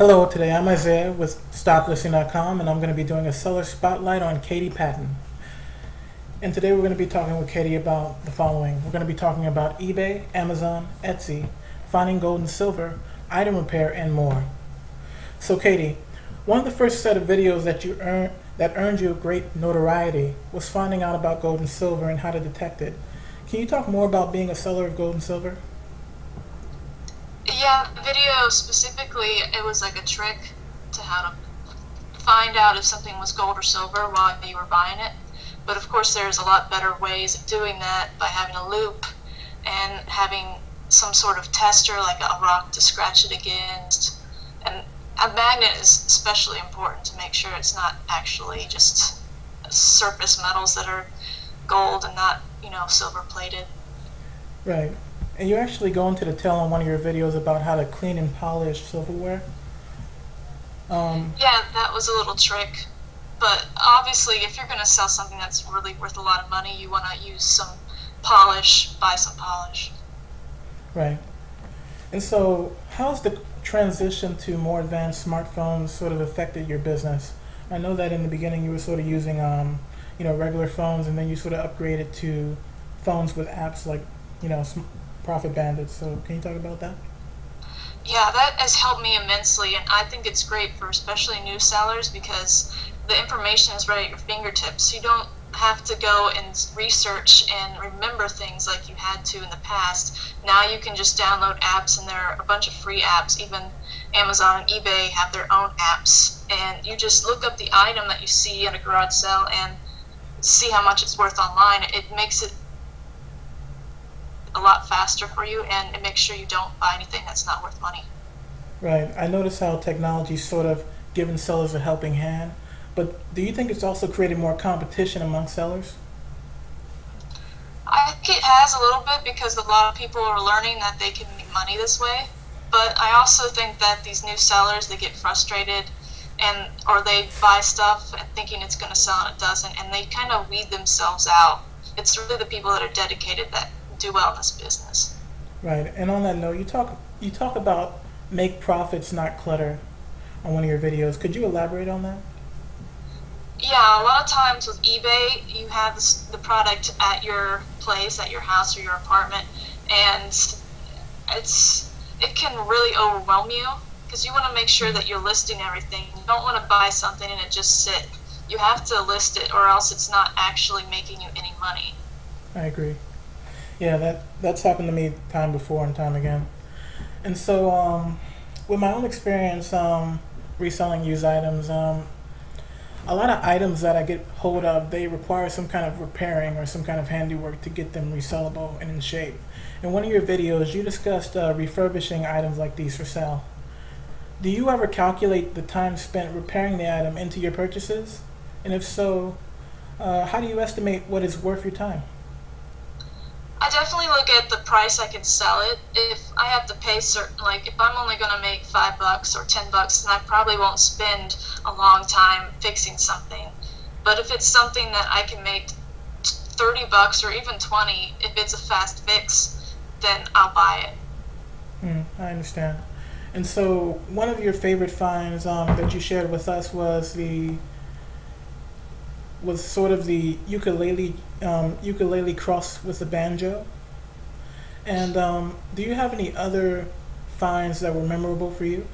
Hello, today I'm Isaiah with StopListing.com, and I'm going to be doing a seller spotlight on Katie Patton. And today we're going to be talking with Katie about the following. We're going to be talking about eBay, Amazon, Etsy, finding gold and silver, item repair, and more. So Katie, one of the first set of videos that earned you great notoriety was finding out about gold and silver and how to detect it. Can you talk more about being a seller of gold and silver? Yeah, the video specifically, it was like a trick to how to find out if something was gold or silver while you were buying it. But of course there's a lot better ways of doing that by having a loop and having some sort of tester like a rock to scratch it against. And a magnet is especially important to make sure it's not actually just surface metals that are gold and not, silver plated. Right. And you actually go into detail on one of your videos about how to clean and polish silverware. Yeah, that was a little trick. But obviously, if you're going to sell something that's really worth a lot of money, you want to use some polish, buy some polish. Right. And so, how's the transition to more advanced smartphones sort of affected your business? I know that in the beginning you were sort of using, regular phones, and then you sort of upgraded to phones with apps like, Profit Bandits. So can you talk about that? Yeah, that has helped me immensely, and I think it's great for especially new sellers because the information is right at your fingertips. You don't have to go and research and remember things like you had to in the past. Now you can just download apps, and there are a bunch of free apps. Even Amazon and eBay have their own apps, and you just look up the item that you see at a garage sale and see how much it's worth online. It makes it a lot faster for you, and it makes sure you don't buy anything that's not worth money. Right. I notice how technology's sort of given sellers a helping hand, but do you think it's also created more competition among sellers? I think it has a little bit because a lot of people are learning that they can make money this way, but I also think that these new sellers, they get frustrated or they buy stuff and thinking it's going to sell and it doesn't, and they kind of weed themselves out. It's really the people that are dedicated that do well in this business. Right. And on that note, you talk about make profits, not clutter, on one of your videos. Could you elaborate on that? Yeah, a lot of times with eBay, you have the product at your place, at your house or your apartment, and it can really overwhelm you because you want to make sure that you're listing everything. You don't want to buy something and it just sit. You have to list it, or else it's not actually making you any money. I agree. Yeah, that's happened to me time before and time again. And so, with my own experience reselling used items, a lot of items that I get hold of, they require some kind of repairing or some kind of handiwork to get them resellable and in shape. In one of your videos, you discussed refurbishing items like these for sale. Do you ever calculate the time spent repairing the item into your purchases? And if so, how do you estimate what is worth your time? I definitely look at the price I can sell it. If I have to pay if I'm only going to make $5 or $10, then I probably won't spend a long time fixing something. But if it's something that I can make $30 or even 20, if it's a fast fix, then I'll buy it. I understand. And so one of your favorite finds that you shared with us was sort of the ukulele crossed with the banjo. And do you have any other finds that were memorable for you?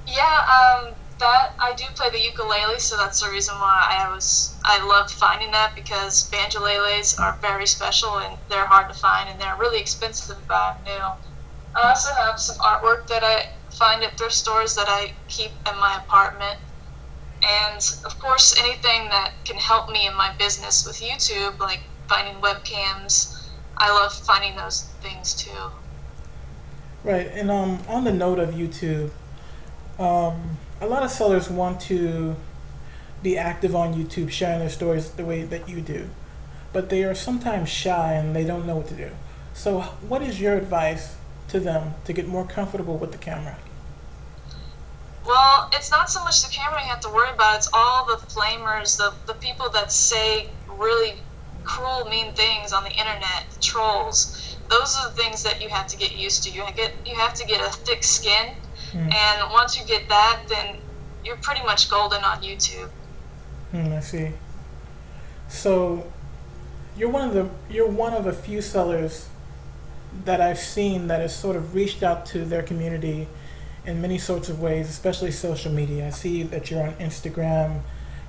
Yeah, that I do play the ukulele, so that's the reason why I loved finding that, because banjoleles are very special and they're hard to find and they're really expensive to buy new. I also have some artwork that I find at thrift stores that I keep in my apartment. And of course, anything that can help me in my business with YouTube, like finding webcams, I love finding those things too. Right. And on the note of YouTube, a lot of sellers want to be active on YouTube, sharing their stories the way that you do, but they are sometimes shy and they don't know what to do. So what is your advice to them to get more comfortable with the camera? Well, it's not so much the camera you have to worry about, it's all the flamers, the people that say really cruel, mean things on the internet, the trolls. Those are the things that you have to get used to. You have to get a thick skin And once you get that, then you're pretty much golden on YouTube. I see. So you're one of a few sellers that I've seen that has sort of reached out to their community in many sorts of ways, especially social media. I see that you're on Instagram,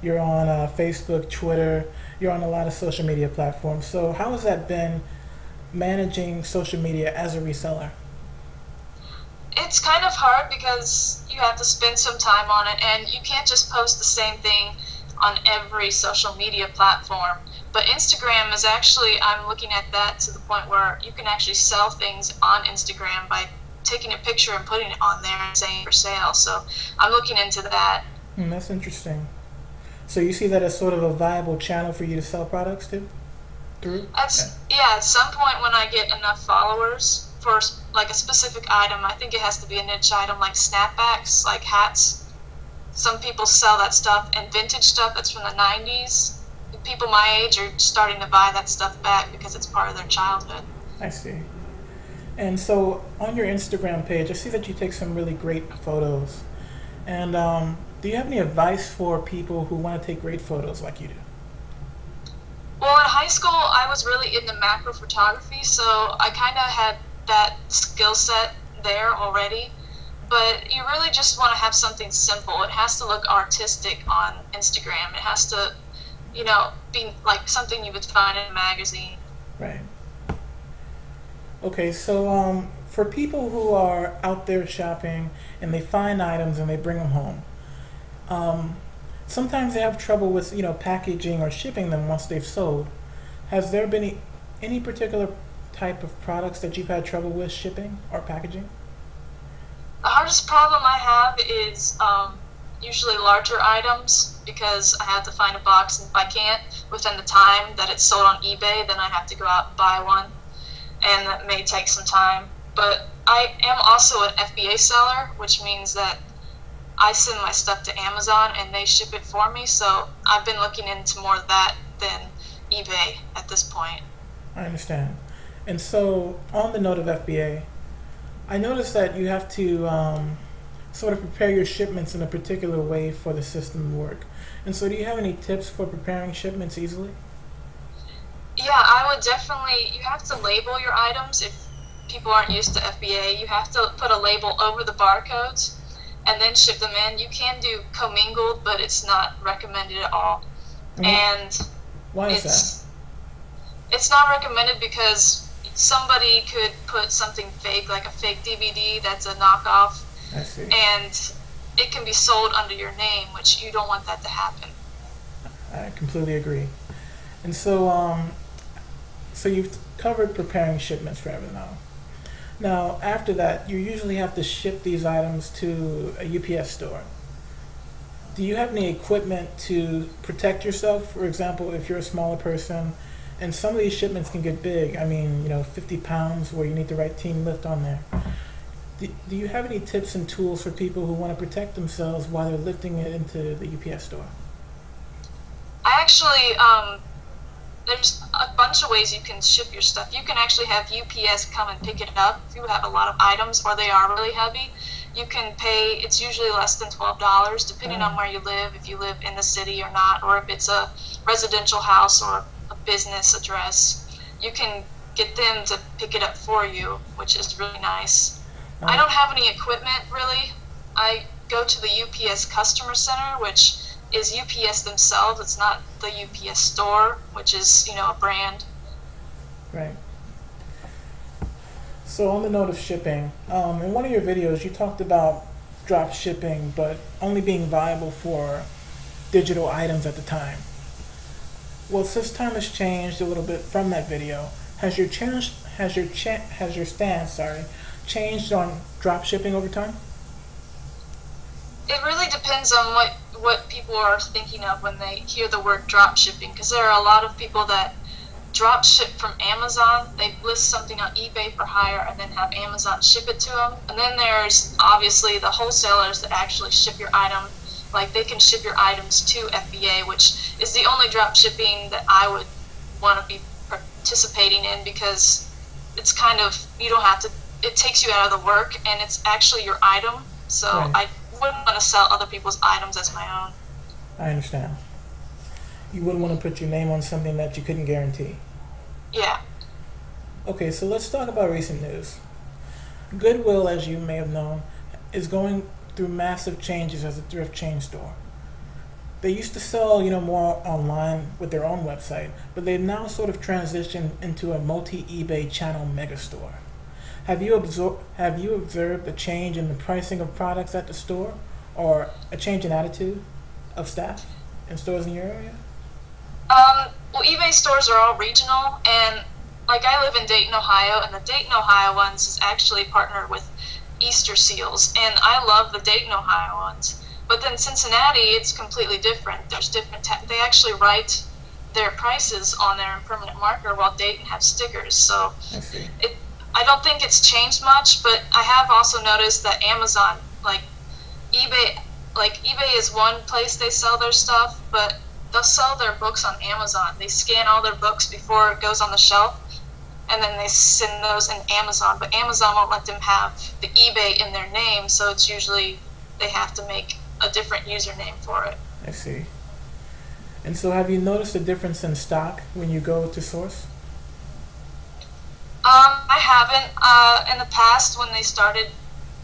you're on Facebook, Twitter, you're on a lot of social media platforms. So how has that been managing social media as a reseller? It's kind of hard because you have to spend some time on it, and you can't just post the same thing on every social media platform. But Instagram is actually, I'm looking at that to the point where you can actually sell things on Instagram by taking a picture and putting it on there and saying for sale. So I'm looking into that. That's interesting. So you see that as sort of a viable channel for you to sell products to? Through? Yeah, at some point when I get enough followers for like a specific item, I think it has to be a niche item like snapbacks, like hats. Some people sell that stuff, and vintage stuff that's from the 90s. People my age are starting to buy that stuff back because it's part of their childhood. I see. And so on your Instagram page, I see that you take some really great photos. And do you have any advice for people who want to take great photos like you do? Well, in high school, I was really into macro photography, so I kind of had that skill set there already. But you really just want to have something simple. It has to look artistic on Instagram. It has to, be like something you would find in a magazine. Right. Okay, so for people who are out there shopping and they find items and they bring them home, sometimes they have trouble with packaging or shipping them once they've sold. Has there been any particular type of products that you've had trouble with shipping or packaging? The hardest problem I have is usually larger items, because I have to find a box, and if I can't within the time that it's sold on eBay, then I have to go out and buy one, and that may take some time. But I am also an FBA seller, which means that I send my stuff to Amazon and they ship it for me, so I've been looking into more of that than eBay at this point. I understand. And so on the note of FBA, I noticed that you have to sort of prepare your shipments in a particular way for the system to work. And so do you have any tips for preparing shipments easily? Yeah, I would definitely, you have to label your items. If people aren't used to FBA, you have to put a label over the barcodes and then ship them in. You can do commingled, but it's not recommended at all. And why is that? It's not recommended because somebody could put something fake, like a fake DVD that's a knockoff. I see. And it can be sold under your name, which you don't want that to happen. I completely agree. And so, so you've covered preparing shipments forever now. Now, after that, you usually have to ship these items to a UPS store. Do you have any equipment to protect yourself? For example, if you're a smaller person, and some of these shipments can get big. I mean, 50 pounds where you need the right team lift on there. Do you have any tips and tools for people who want to protect themselves while they're lifting it into the UPS store? I actually, there's a bunch of ways you can ship your stuff. You can actually have UPS come and pick it up if you have a lot of items or they are really heavy. You can pay, it's usually less than $12 depending on where you live, if you live in the city or not, or if it's a residential house or a business address. You can get them to pick it up for you, which is really nice. I don't have any equipment really. I go to the UPS customer center, which is UPS themselves. It's not the UPS store, which is, a brand. Right. So on the note of shipping, in one of your videos you talked about drop shipping, but only being viable for digital items at the time. Well, since time has changed a little bit from that video, has your stance changed on drop shipping over time? It really depends on what people are thinking of when they hear the word drop shipping, because there are a lot of people that drop ship from Amazon. They list something on eBay for hire and then have Amazon ship it to them. And then there's obviously the wholesalers that actually ship your item. Like they can ship your items to FBA, which is the only drop shipping that I would want to be participating in, because it's kind of, you don't have to, it takes you out of the work and it's actually your item. So Right. I wouldn't want to sell other people's items as my own. I understand. You wouldn't want to put your name on something that you couldn't guarantee. Yeah. Okay, so let's talk about recent news. Goodwill, as you may have known, is going through massive changes as a thrift chain store. They used to sell, more online with their own website, but they've now sort of transitioned into a multi-eBay channel megastore. Have you observed a change in the pricing of products at the store, or a change in attitude of staff in stores in your area? Well, eBay stores are all regional, and like I live in Dayton, Ohio, and the Dayton, Ohio ones is actually partnered with Easter Seals, and I love the Dayton, Ohio ones. But then Cincinnati, it's completely different. There's different. They actually write their prices on there in permanent marker, while Dayton have stickers. So I see. I don't think it's changed much, but I have also noticed that Amazon, eBay is one place they sell their stuff, but they'll sell their books on Amazon. They scan all their books before it goes on the shelf, and then they send those in Amazon. But Amazon won't let them have the eBay in their name, so it's usually they have to make a different username for it. I see. And so have you noticed a difference in stock when you go to source? I haven't. In the past, when they started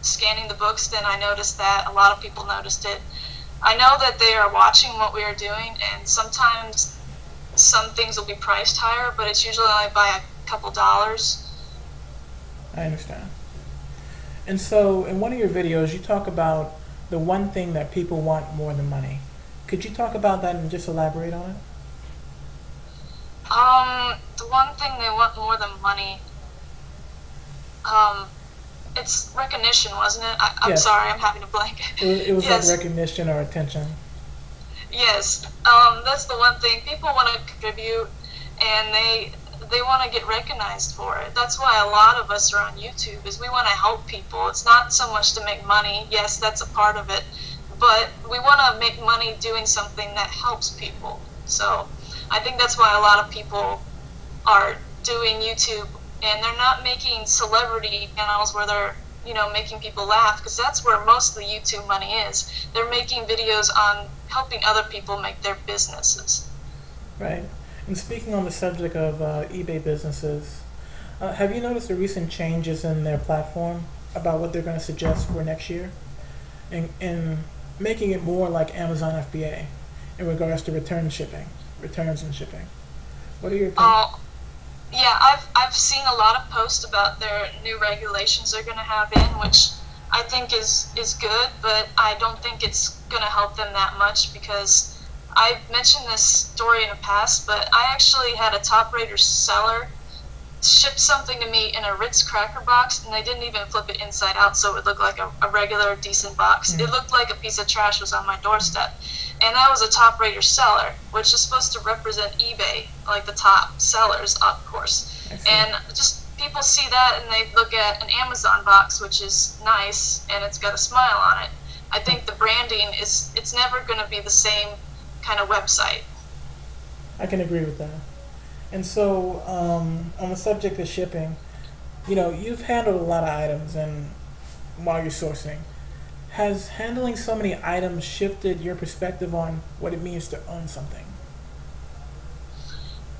scanning the books, then I noticed that a lot of people noticed it. I know that they are watching what we are doing, and sometimes some things will be priced higher, but it's usually only by a couple dollars. I understand. And so in one of your videos, you talk about the one thing that people want more than money. Could you talk about that and just elaborate on it? The one thing they want more than money, it's recognition, wasn't it? I'm Yes. sorry, I'm having a blank. It was Yes. like recognition or attention. Yes, that's the one thing. People want to contribute, and they want to get recognized for it. That's why a lot of us are on YouTube, is we want to help people. It's not so much to make money. Yes, that's a part of it, but we want to make money doing something that helps people. So I think that's why a lot of people are doing YouTube, and they're not making celebrity channels where they're making people laugh, because that's where most of the YouTube money is. They're making videos on helping other people make their businesses. Right. And speaking on the subject of eBay businesses, have you noticed the recent changes in their platform about what they're going to suggest for next year, in making it more like Amazon FBA in regards to returns and shipping? What are your opinions? Yeah, I've seen a lot of posts about their new regulations they're going to have in, which I think is good, but I don't think it's going to help them that much, because I've mentioned this story in the past, but I actually had a top-rated seller ship something to me in a Ritz cracker box, and they didn't even flip it inside out so it would look like a regular, decent box. It looked like a piece of trash was on my doorstep. And that was a top-rated seller, which is supposed to represent eBay, like the top sellers, of course. And just people see that, and they look at an Amazon box, which is nice, and it's got a smile on it. I think the branding it's never going to be the same kind of website. I can agree with that. And so, on the subject of shipping, you've handled a lot of items, and while you're sourcing, has handling so many items shifted your perspective on what it means to own something?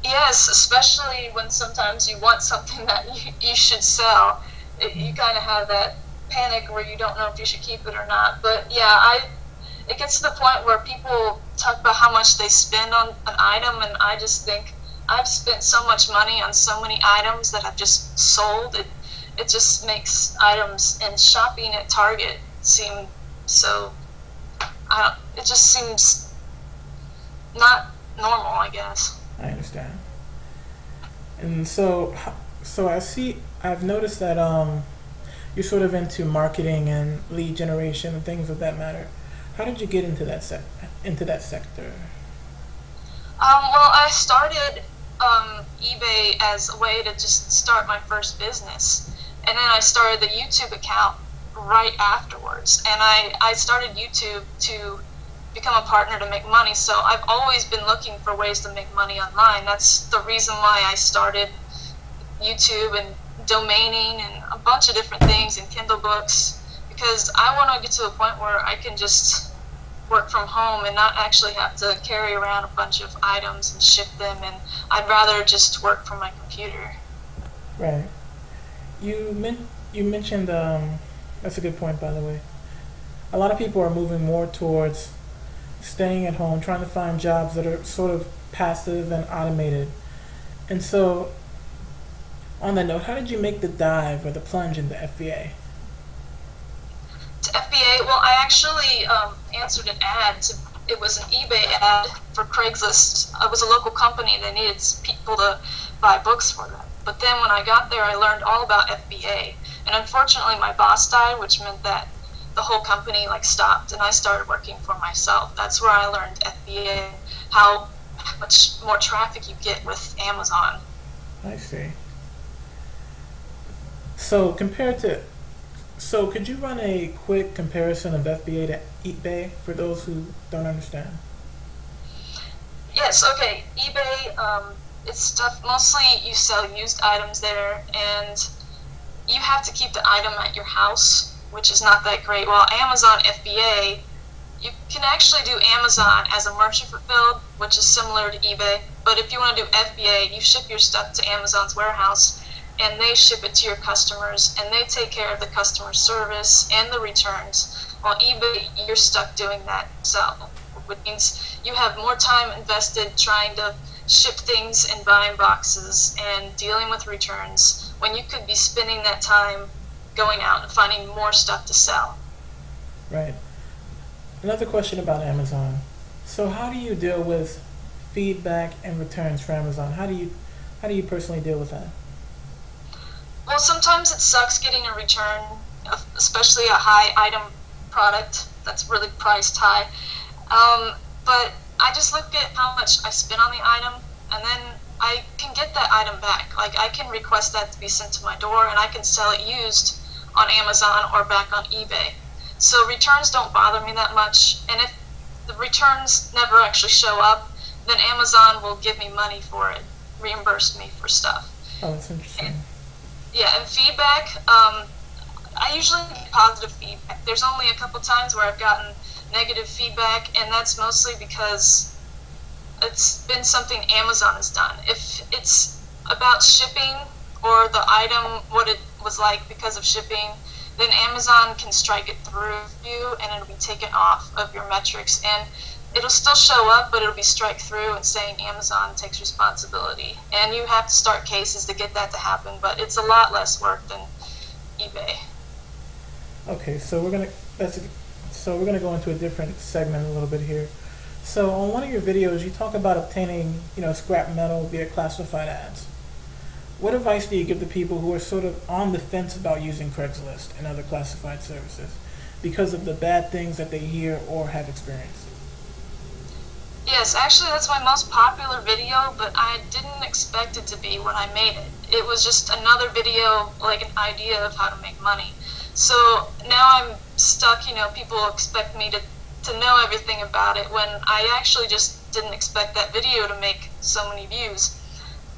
Yes, especially when sometimes you want something that you should sell. You kind of have that panic where you don't know if you should keep it or not. But yeah, it gets to the point where people talk about how much they spend on an item, and I just think, I've spent so much money on so many items that I've just sold. It just makes items and shopping at Target seem so, it just seems not normal, I guess. I understand. And so I've noticed that you're sort of into marketing and lead generation and things of that matter. How did you get into that sector? Well, I started eBay as a way to just start my first business, and then I started the YouTube account right afterwards, and I started YouTube to become a partner to make money. So I've always been looking for ways to make money online. That's the reason why I started YouTube and domaining and a bunch of different things and Kindle books, because I want to get to a point where I can just work from home and not actually have to carry around a bunch of items and ship them, and I'd rather just work from my computer. Right. You mentioned that's a good point, by the way. A lot of people are moving more towards staying at home, trying to find jobs that are sort of passive and automated. And so, on that note, how did you make the dive or the plunge into FBA? To FBA, well, I actually answered an ad. It was an eBay ad for Craigslist. It was a local company. They needed people to buy books for them. But then when I got there, I learned all about FBA. And unfortunately, my boss died, which meant that the whole company stopped, and I started working for myself. That's where I learned FBA and how much more traffic you get with Amazon. I see. So could you run a quick comparison of FBA to eBay for those who don't understand? Yes, okay. eBay, it's stuff, mostly you sell used items there, and you have to keep the item at your house, which is not that great. While Amazon FBA, you can actually do Amazon as a merchant fulfilled, which is similar to eBay. But if you want to do FBA, you ship your stuff to Amazon's warehouse, and they ship it to your customers, and they take care of the customer service and the returns. While eBay, you're stuck doing that yourself, which means you have more time invested trying to ship things and buying boxes and dealing with returns, when you could be spending that time going out and finding more stuff to sell. Right. Another question about Amazon. So how do you deal with feedback and returns for Amazon? How do you personally deal with that? Well, sometimes it sucks getting a return, especially a high item product that's really priced high. But I just look at how much I spent on the item, and then I can get that item back. I can request that to be sent to my door, and I can sell it used on Amazon or back on eBay. So returns don't bother me that much, and if the returns never actually show up, then Amazon will give me money for it, reimburse me for stuff. Oh, that's interesting. And feedback, I usually get positive feedback. There's only a couple times where I've gotten negative feedback, and that's mostly because it's been something Amazon has done. If it's about shipping or the item, what it was like because of shipping, then Amazon can strike it through you, and it'll be taken off of your metrics, and it'll still show up, but it'll be strike through and saying Amazon takes responsibility. And you have to start cases to get that to happen, but it's a lot less work than eBay. Okay, so we're gonna go into a different segment a little bit here. So on one of your videos, you talk about obtaining, scrap metal via classified ads. What advice do you give to people who are sort of on the fence about using Craigslist and other classified services because of the bad things that they hear or have experienced? Yes, actually that's my most popular video, but I didn't expect it to be when I made it. It was just another video, like an idea of how to make money. So now I'm stuck, people expect me to know everything about it when I actually just didn't expect that video to make so many views.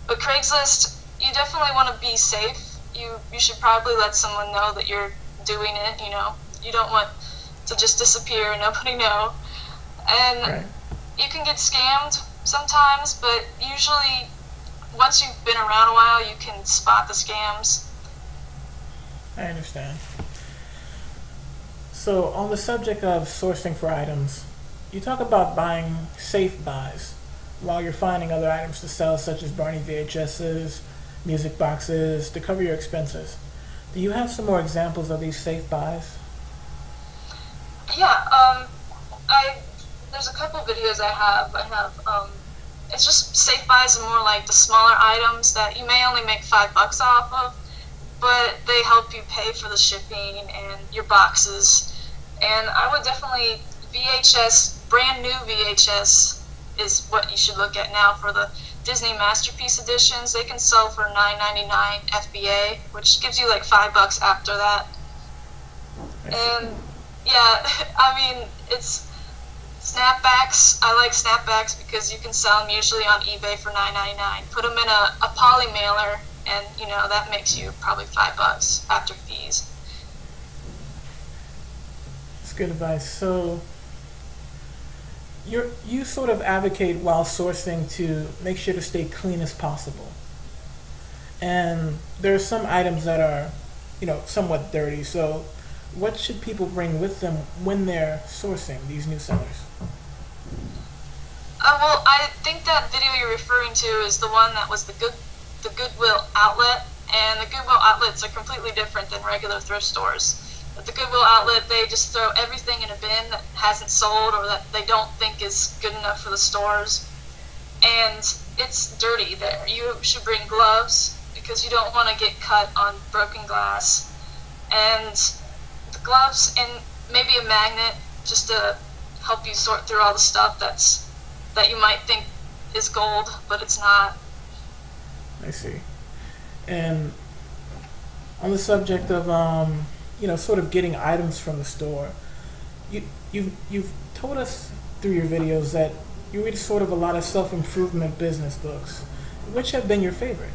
But Craigslist, you definitely want to be safe. You should probably let someone know that you're doing it, You don't want to just disappear and nobody know. And Right. You can get scammed sometimes, but usually once you've been around a while, you can spot the scams. I understand. So on the subject of sourcing for items, you talk about buying safe buys while you're finding other items to sell, such as Barney VHSs, music boxes, to cover your expenses. Do you have some more examples of these safe buys? Yeah, there's a couple videos I have. It's just safe buys and more like the smaller items that you may only make $5 off of, but they help you pay for the shipping and your boxes. And I would definitely, brand new VHS is what you should look at now for the Disney Masterpiece editions. They can sell for $9.99 FBA, which gives you like $5 after that. And yeah, it's snapbacks. I like snapbacks because you can sell them usually on eBay for $9.99. Put them in a poly mailer, and that makes you probably $5 after fees. good advice. So you sort of advocate while sourcing to make sure to stay clean as possible. And there are some items that are, somewhat dirty. So what should people bring with them when they're sourcing these new sellers? Well, I think that video you're referring to is the one that was the Goodwill outlet, and the Goodwill outlets are completely different than regular thrift stores. At the Goodwill outlet, they just throw everything in a bin that hasn't sold or that they don't think is good enough for the stores, and it's dirty there. You should bring gloves because you don't want to get cut on broken glass, and the gloves and maybe a magnet just to help you sort through all the stuff that you might think is gold, but it's not. I see. And on the subject of sort of getting items from the store, you've told us through your videos that you read sort of a lot of self-improvement business books. Which have been your favorite?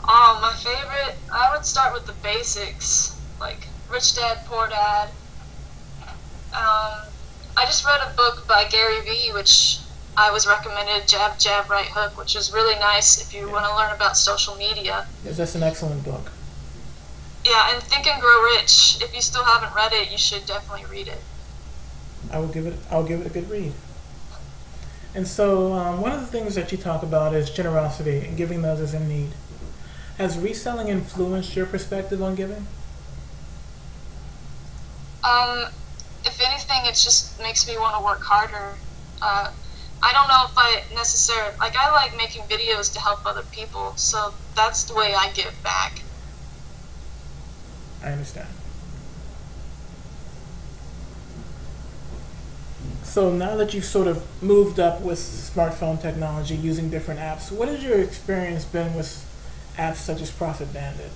My favorite, I would start with the basics, like Rich Dad, Poor Dad. I just read a book by Gary Vee, which I was recommended, Jab, Jab, Right Hook, which is really nice if you want to learn about social media. Yes, that's an excellent book. Yeah, and Think and Grow Rich. If you still haven't read it, you should definitely read it. I'll give it a good read. And so one of the things that you talk about is generosity and giving to others in need. Has reselling influenced your perspective on giving? If anything, it just makes me want to work harder. I don't know if I necessarily, I like making videos to help other people, so that's the way I give back. I understand. So now that you've sort of moved up with smartphone technology using different apps, what has your experience been with apps such as Profit Bandit?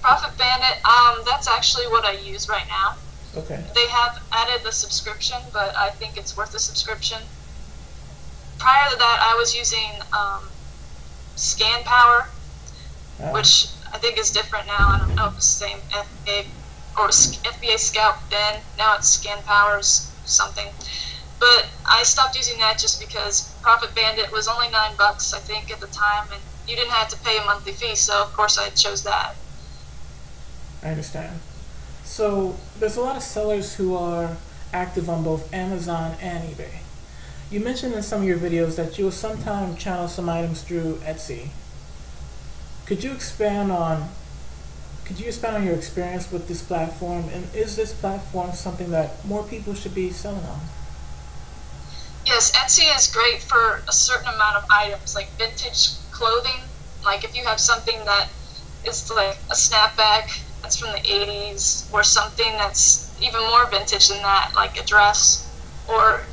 Profit Bandit, that's actually what I use right now. Okay. They have added the subscription, but I think it's worth the subscription. Prior to that, I was using Scan Power, which I think is different now. I don't know if it's the same FBA Scout then. Now it's Scan Power's something. But I stopped using that just because Profit Bandit was only $9, I think, at the time, and you didn't have to pay a monthly fee, so of course I chose that. I understand. So there's a lot of sellers who are active on both Amazon and eBay. You mentioned in some of your videos that you will sometimes channel some items through Etsy. Could you expand on your experience with this platform, and is this platform something that more people should be selling on? Yes, Etsy is great for a certain amount of items, like vintage clothing. Like if you have something that is like a snapback that's from the 80s, or something that's even more vintage than that, like a dress or,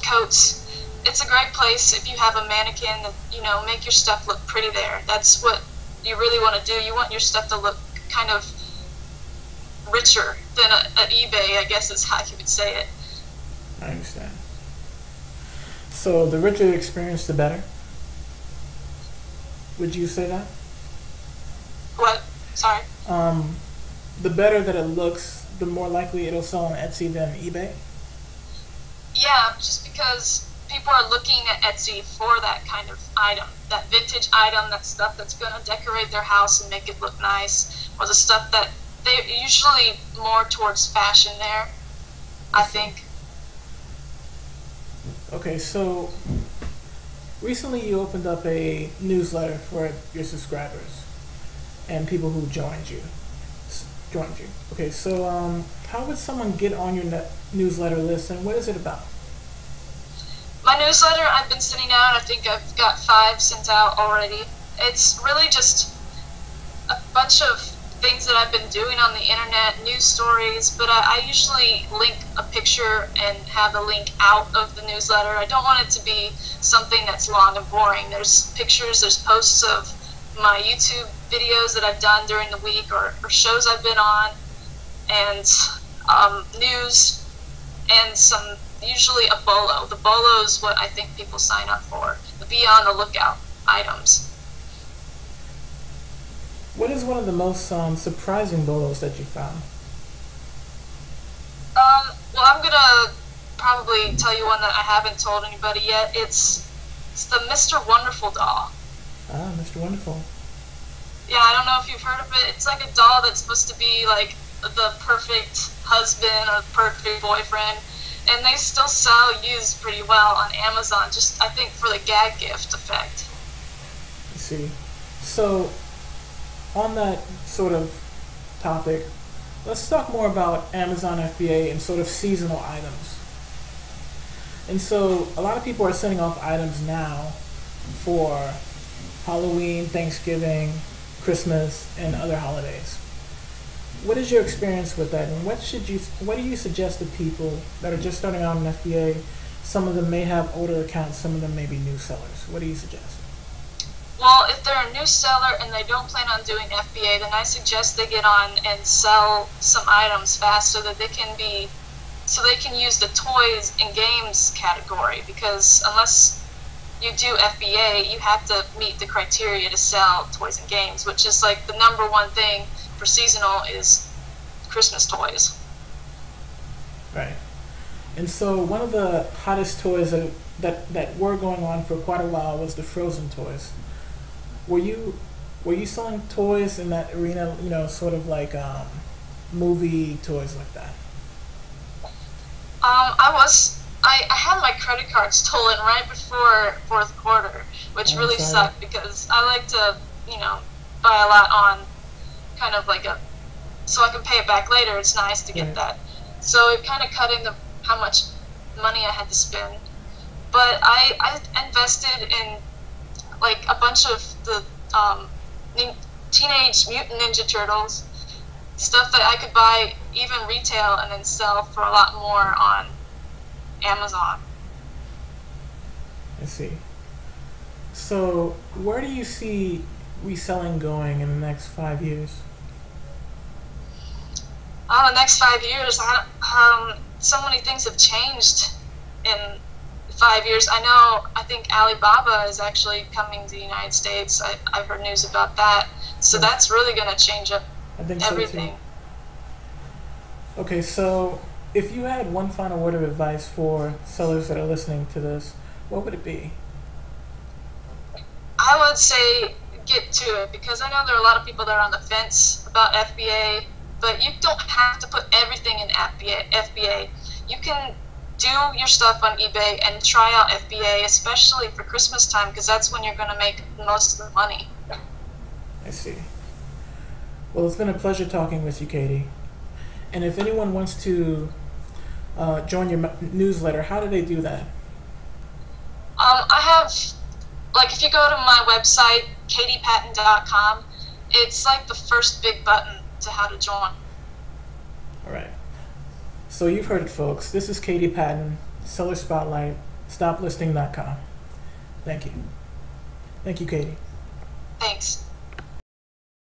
coats. It's a great place if you have a mannequin that, make your stuff look pretty there. That's what you really want to do. You want your stuff to look kind of richer than at eBay, I guess is how you would say it. I understand. So the richer the experience, the better? Would you say that? What? Sorry? The better that it looks, the more likely it'll sell on Etsy than eBay? Yeah, just because people are looking at Etsy for that kind of item, that vintage item, that stuff that's going to decorate their house and make it look nice, or the stuff that they're usually more towards fashion there, I think. Okay, so recently you opened up a newsletter for your subscribers and people who joined you. Okay, so how would someone get on your newsletter list, and what is it about? My newsletter I've been sending out, I think I've got 5 sent out already. It's really just a bunch of things that I've been doing on the internet, news stories, but I usually link a picture and have a link out of the newsletter. I don't want it to be something that's long and boring. There's pictures, there's posts of my YouTube videos that I've done during the week, or shows I've been on, and news, and some, usually a bolo. The bolo is what I think people sign up for, the be on the lookout items. What is one of the most surprising bolos that you found? gonna probably tell you one that I haven't told anybody yet. It's the Mr. Wonderful doll. Ah, Mr. Wonderful. Yeah, I don't know if you've heard of it. It's like a doll that's supposed to be like the perfect husband or the perfect boyfriend, and they still sell used pretty well on Amazon, just I think for the gag gift effect. I see. So, on that sort of topic, let's talk more about Amazon FBA and sort of seasonal items. And so, a lot of people are sending off items now for Halloween, Thanksgiving, Christmas, and other holidays. What is your experience with that, and what do you suggest to people that are just starting out in FBA? Some of them may have older accounts, some of them may be new sellers. What do you suggest? Well, if they're a new seller and they don't plan on doing FBA, then I suggest they get on and sell some items fast so that they can use the toys and games category, because unless you do FBA, you have to meet the criteria to sell toys and games, which is like the number one thing for seasonal is Christmas toys. Right. And so one of the hottest toys that were going on for quite a while was the Frozen toys. Were you selling toys in that arena, sort of like movie toys like that? I had my credit card stolen right before fourth quarter, which really sucked because I like to, buy a lot on kind of like so I can pay it back later. It's nice to get that. So it kind of cut into how much money I had to spend. But I invested in like a bunch of the Teenage Mutant Ninja Turtles, stuff that I could buy even retail and then sell for a lot more on Amazon. I see. So where do you see reselling going in the next 5 years? The next 5 years, so many things have changed in 5 years. I think Alibaba is actually coming to the United States. I've heard news about that. So that's really going to change up everything. So okay, so if you had one final word of advice for sellers that are listening to this, what would it be? I would say get to it, because I know there are a lot of people that are on the fence about FBA, but you don't have to put everything in FBA. You can do your stuff on eBay and try out FBA, especially for Christmas time, because that's when you're going to make most of the money. I see. Well, it's been a pleasure talking with you, Katie. And if anyone wants to join your newsletter, how do they do that? I have, if you go to my website, katiepatton.com, it's like the first big button to how to join. All right. So you've heard it, folks. This is Katie Patton, Seller Spotlight, StopListing.com. Thank you. Thank you, Katie. Thanks.